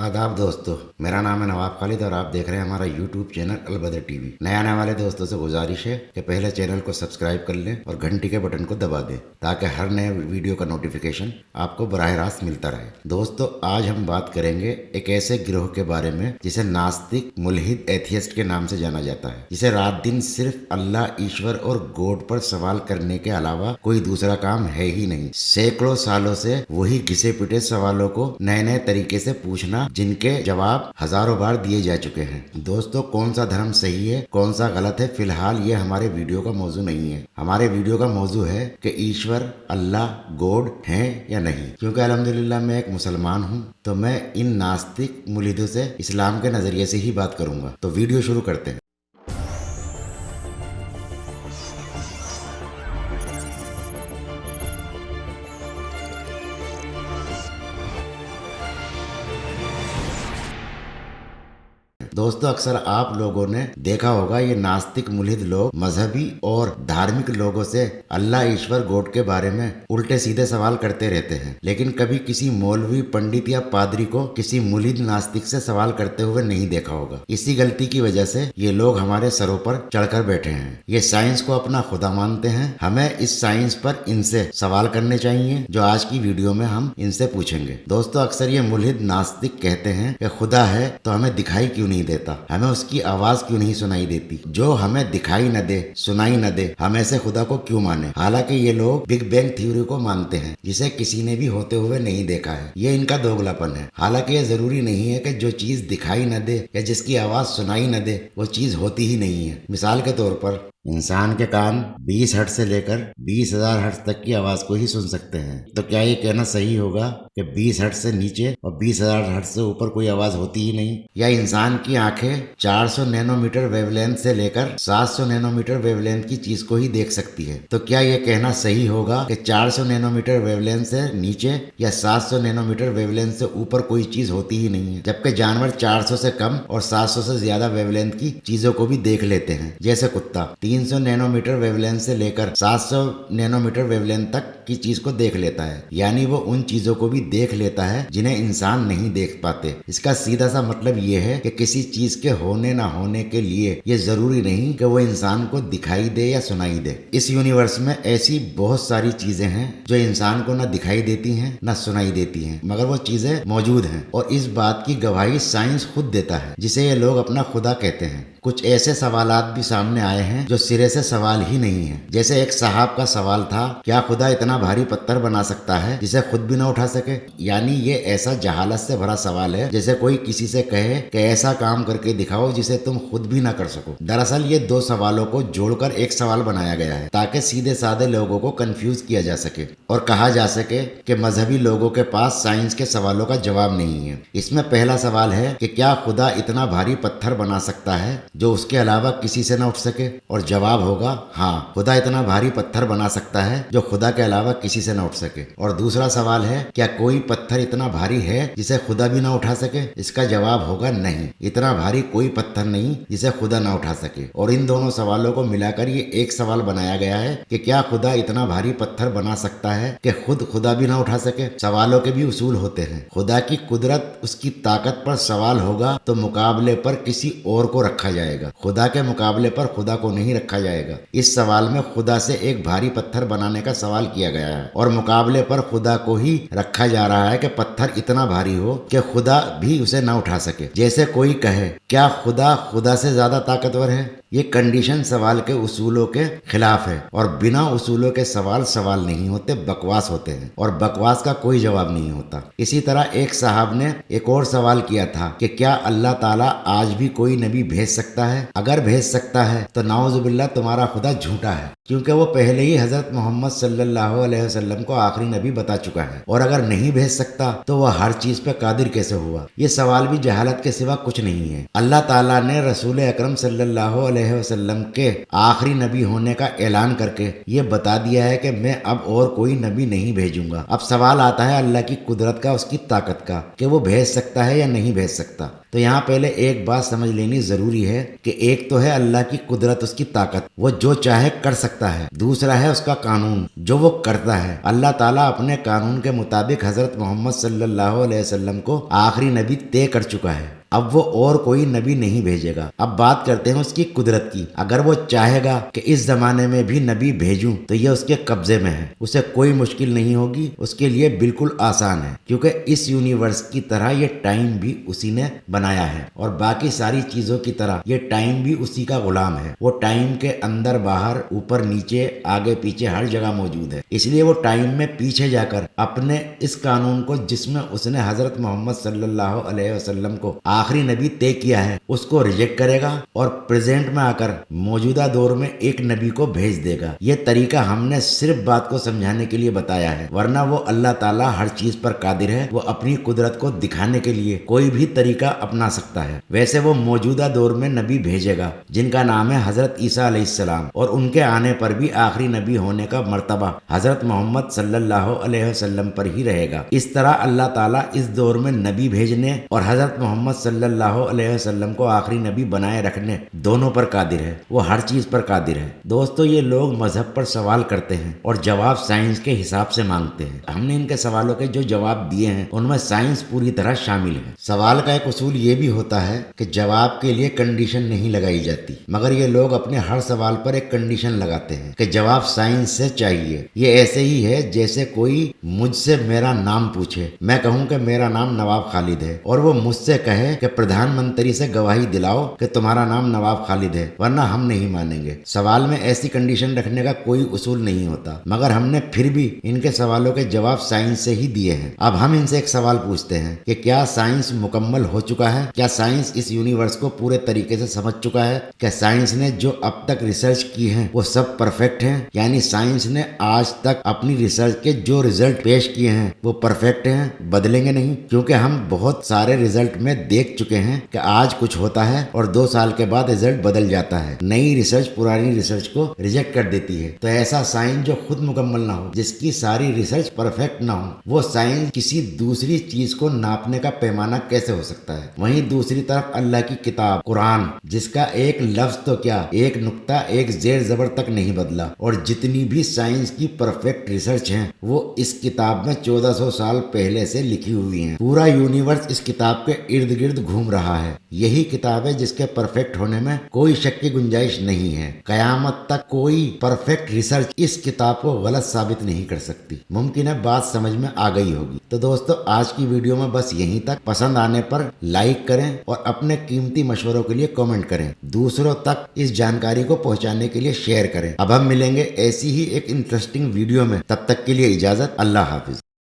आदाब दोस्तों, मेरा नाम है नवाब खालिद और आप देख रहे हैं हमारा यूट्यूब चैनल अलबदर टीवी। नए आने वाले दोस्तों से गुजारिश है कि पहले चैनल को सब्सक्राइब कर लें और घंटी के बटन को दबा दें ताकि हर नए वीडियो का नोटिफिकेशन आपको बराह रास्त मिलता रहे। दोस्तों, आज हम बात करेंगे एक ऐसे गिरोह के बारे में जिसे नास्तिक, मुल्हिद, एथियस्ट के नाम से जाना जाता है, जिसे रात दिन सिर्फ अल्लाह, ईश्वर और गॉड पर सवाल करने के अलावा कोई दूसरा काम है ही नहीं। सैकड़ों सालों से वही घिसे पिटे सवालों को नए नए तरीके से पूछना, जिनके जवाब हजारों बार दिए जा चुके हैं। दोस्तों, कौन सा धर्म सही है, कौन सा गलत है, फिलहाल ये हमारे वीडियो का मौजू नहीं है। हमारे वीडियो का मौजू है कि ईश्वर, अल्लाह, गॉड हैं या नहीं। क्योंकि अल्हम्दुलिल्लाह मैं एक मुसलमान हूँ, तो मैं इन नास्तिक मुल्हिदों से इस्लाम के नजरिए से ही बात करूंगा। तो वीडियो शुरू करते हैं। दोस्तों, अक्सर आप लोगों ने देखा होगा ये नास्तिक मुल्हिद लोग मजहबी और धार्मिक लोगों से अल्लाह, ईश्वर, गॉड के बारे में उल्टे सीधे सवाल करते रहते हैं, लेकिन कभी किसी मौलवी, पंडित या पादरी को किसी मुल्हिद नास्तिक से सवाल करते हुए नहीं देखा होगा। इसी गलती की वजह से ये लोग हमारे सरों पर चढ़कर बैठे हैं। ये साइंस को अपना खुदा मानते हैं। हमें इस साइंस पर इनसे सवाल करने चाहिए, जो आज की वीडियो में हम इनसे पूछेंगे। दोस्तों, अक्सर ये मुल्हिद नास्तिक कहते हैं कि खुदा है तो हमें दिखाई क्यों नहीं देता, हमें उसकी आवाज क्यों नहीं सुनाई देती, जो हमें दिखाई न दे, सुनाई न दे, हम ऐसे खुदा को क्यों माने। हालांकि ये लोग बिग बैंग थ्योरी को मानते हैं, जिसे किसी ने भी होते हुए नहीं देखा है। ये इनका दोगलापन है। हालांकि ये जरूरी नहीं है कि जो चीज दिखाई न दे या जिसकी आवाज सुनाई न दे वो चीज होती ही नहीं है। मिसाल के तौर पर इंसान के कान 20 हर्ट्ज से लेकर 20,000 हर्ट्ज तक की आवाज को ही सुन सकते हैं। तो क्या ये कहना सही होगा कि 20 हर्ट्ज से नीचे और 20,000 हर्ट्ज से ऊपर कोई आवाज होती ही नहीं? या इंसान की आंखें 400 नैनोमीटर वेवलेंथ से लेकर 700 नैनोमीटर वेवलेंथ की चीज को ही देख सकती है? तो क्या ये कहना सही होगा कि 400 नैनोमीटर वेवलेंथ से नीचे या 700 नैनोमीटर वेवलेंथ से ऊपर कोई चीज होती ही नहीं है? जबकि जानवर 400 से कम और 700 से ज्यादा वेवलेंथ की चीजों को भी देख लेते हैं, जैसे कुत्ता 300 नैनोमीटर वेवलेंथ से लेकर 700 नैनोमीटर वेवलेंथ तक की चीज को देख लेता है। यानी वो उन चीजों को भी देख लेता है जिन्हें इंसान नहीं देख पाते। इसका सीधा सा मतलब ये है कि किसी चीज के होने ना होने के लिए ये जरूरी नहीं कि वो इंसान को दिखाई दे या सुनाई दे। इस यूनिवर्स में ऐसी बहुत सारी चीजें हैं जो इंसान को ना दिखाई देती हैं ना सुनाई देती हैं, मगर वो चीजें मौजूद हैं, और इस बात की गवाही साइंस खुद देता है, जिसे ये लोग अपना खुदा कहते हैं। कुछ ऐसे सवालात भी सामने आए हैं जो सिरे से सवाल ही नहीं है। जैसे एक साहब का सवाल था, क्या खुदा इतना भारी पत्थर बना सकता है जिसे खुद भी ना उठा सके? यानी ये ऐसा जहालत से भरा सवाल है जैसे कोई किसी से कहे कि ऐसा काम करके दिखाओ जिसे तुम खुद भी ना कर सको। दरअसल ये दो सवालों को जोड़कर एक सवाल बनाया गया है ताकि सीधे साधे लोगों को कंफ्यूज किया जा सके और कहा जा सके कि मजहबी लोगों के पास साइंस के सवालों का जवाब नहीं है। इसमें पहला सवाल है कि क्या खुदा इतना भारी पत्थर बना सकता है जो उसके अलावा किसी से न उठ सके? और जवाब होगा हाँ, खुदा इतना भारी पत्थर बना सकता है जो खुदा के अलावा किसी से न उठ सके। और दूसरा सवाल है, क्या कोई पत्थर इतना भारी है जिसे खुदा भी ना उठा सके? इसका जवाब होगा नहीं, इतना भारी कोई पत्थर नहीं जिसे खुदा ना उठा सके। और इन दोनों सवालों को मिलाकर ये एक सवाल बनाया गया है कि क्या खुदा इतना भारी पत्थर बना सकता है कि खुद खुदा भी ना उठा सके? सवालों के भी उसूल होते हैं। खुदा की कुदरत, उसकी ताकत पर सवाल होगा तो मुकाबले पर किसी और को रखा जाएगा, खुदा के मुकाबले पर खुदा को नहीं रखा जाएगा। इस सवाल में खुदा से एक भारी पत्थर बनाने का सवाल किया गया है और मुकाबले पर खुदा को ही रखा जा रहा है कि पत्थर इतना भारी हो कि खुदा भी उसे ना उठा सके। जैसे कोई कहे, क्या खुदा से ज्यादा ताकतवर है? ये कंडीशन सवाल के उसूलों के खिलाफ है, और बिना उसूलों के सवाल नहीं होते, बकवास होते हैं, और बकवास का कोई जवाब नहीं होता। इसी तरह एक साहब ने एक और सवाल किया था कि क्या अल्लाह ताला आज भी कोई नबी भेज सकता है? अगर भेज सकता है तो नाउजुबिल्लाह तुम्हारा खुदा झूठा है, क्योंकि वो पहले ही हजरत मोहम्मद सल्लल्लाहु अलैहि वसल्लम को आखिरी नबी बता चुका है। और अगर नहीं भेज सकता तो वह हर चीज पे कादिर कैसे हुआ? ये सवाल भी जहालत के सिवा कुछ नहीं है। अल्लाह ताला ने रसूल अकरम सल्लल्लाहु अलैहि अलैहि वसल्लम के आखिरी नबी होने का ऐलान करके ये बता दिया है कि मैं अब और कोई नबी नहीं भेजूंगा। अब सवाल आता है अल्लाह की कुदरत का, उसकी ताकत का, कि वो भेज सकता है या नहीं भेज सकता। तो यहाँ पहले एक बात समझ लेनी जरूरी है कि एक तो है अल्लाह की कुदरत, उसकी ताकत, वो जो चाहे कर सकता है। दूसरा है उसका कानून जो वो करता है। अल्लाह ताला अपने कानून के मुताबिक हजरत मोहम्मद सल्लल्लाहु अलैहि वसल्लम को आखिरी नबी तय कर चुका है। अब वो और कोई नबी नहीं भेजेगा। अब बात करते हैं उसकी कुदरत की। अगर वो चाहेगा कि इस जमाने में भी नबी भेजूं तो ये उसके कब्जे में है, उसे कोई मुश्किल नहीं होगी, उसके लिए बिल्कुल आसान है, क्योंकि इस यूनिवर्स की तरह ये टाइम भी उसी ने बनाया है और बाकी सारी चीजों की तरह ये टाइम भी उसी का गुलाम है। वो टाइम के अंदर बाहर, ऊपर नीचे, आगे पीछे हर जगह मौजूद है। इसलिए वो टाइम में पीछे जाकर अपने इस कानून को, जिसमें उसने हजरत मोहम्मद सल्लल्लाहु अलैहि वसल्लम को आखिरी नबी तय किया है, उसको रिजेक्ट करेगा और प्रेजेंट में आकर मौजूदा दौर में एक नबी को भेज देगा। ये तरीका हमने सिर्फ बात को समझाने के लिए बताया है, वरना वो अल्लाह ताला हर चीज पर कादिर है। वो अपनी कुदरत को दिखाने के लिए कोई भी तरीका अपना सकता है। वैसे वो मौजूदा दौर में नबी भेजेगा जिनका नाम है हजरत ईसा अलैहिस्सलाम, और उनके आने पर भी आखिरी नबी होने का मर्तबा हजरत मोहम्मद सल्लल्लाहु अलैहि वसल्लम पर ही रहेगा। इस तरह अल्लाह ताला इस दौर में नबी भेजने और हजरत मोहम्मद सल्लल्लाहु अलैहि वसल्लम को आखिरी नबी बनाए रखने दोनों पर कादिर है। वो हर चीज पर कादिर है। दोस्तों, ये लोग मजहब पर सवाल करते हैं और जवाब साइंस के हिसाब से मांगते हैं। हमने इनके सवालों के जो जवाब दिए हैं उनमें साइंस पूरी तरह शामिल है। सवाल का एक उसूल ये भी होता है कि जवाब के लिए कंडीशन नहीं लगाई जाती, मगर ये लोग अपने हर सवाल पर एक कंडीशन लगाते हैं कि जवाब साइंस से चाहिए। ये ऐसे ही है जैसे कोई मुझसे मेरा नाम पूछे, मैं कहूँ कि मेरा नाम नवाब खालिद है, और वो मुझसे कहे कि प्रधानमंत्री से गवाही दिलाओ कि तुम्हारा नाम नवाब खालिद है, वरना हम नहीं मानेंगे। सवाल में ऐसी कंडीशन रखने का कोई उसूल नहीं होता, मगर हमने फिर भी इनके सवालों के जवाब साइंस से ही दिए हैं। अब हम इनसे एक सवाल पूछते हैं कि क्या साइंस मुकम्मल हो चुका है? क्या साइंस इस यूनिवर्स को पूरे तरीके से समझ चुका है? क्या साइंस ने जो अब तक रिसर्च की है वो सब परफेक्ट है? यानी साइंस ने आज तक अपनी रिसर्च के जो रिजल्ट पेश किए हैं वो परफेक्ट हैं, बदलेंगे नहीं? क्योंकि हम बहुत सारे रिजल्ट में देख चुके हैं कि आज कुछ होता है और 2 साल के बाद रिजल्ट बदल जाता है। नई रिसर्च पुरानी रिसर्च को रिजेक्ट कर देती है। तो ऐसा साइंस जो खुद मुकम्मल ना हो, जिसकी सारी रिसर्च परफेक्ट ना हो, वो साइंस किसी दूसरी चीज को नापने का पैमाना कैसे हो सकता है? वहीं दूसरी तरफ अल्लाह की किताब कुरान, जिसका एक लफ्ज तो क्या, एक नुक्ता, एक जेर जबर तक नहीं बदला, और जितनी भी साइंस की परफेक्ट रिसर्च है वो इस किताब में 1400 साल पहले से लिखी हुई है। पूरा यूनिवर्स इस किताब के इर्द गिर्द घूम रहा है। यही किताब है जिसके परफेक्ट होने में कोई शक की गुंजाइश नहीं है। कयामत तक कोई परफेक्ट रिसर्च इस किताब को गलत साबित नहीं कर सकती। मुमकिन है बात समझ में आ गई होगी। तो दोस्तों, आज की वीडियो में बस यहीं तक। पसंद आने पर लाइक करें और अपने कीमती मशवरों के लिए कमेंट करें। दूसरों तक इस जानकारी को पहुंचाने के लिए शेयर करें। अब हम मिलेंगे ऐसी ही एक इंटरेस्टिंग वीडियो में। तब तक के लिए इजाजत। अल्लाह हाफिज।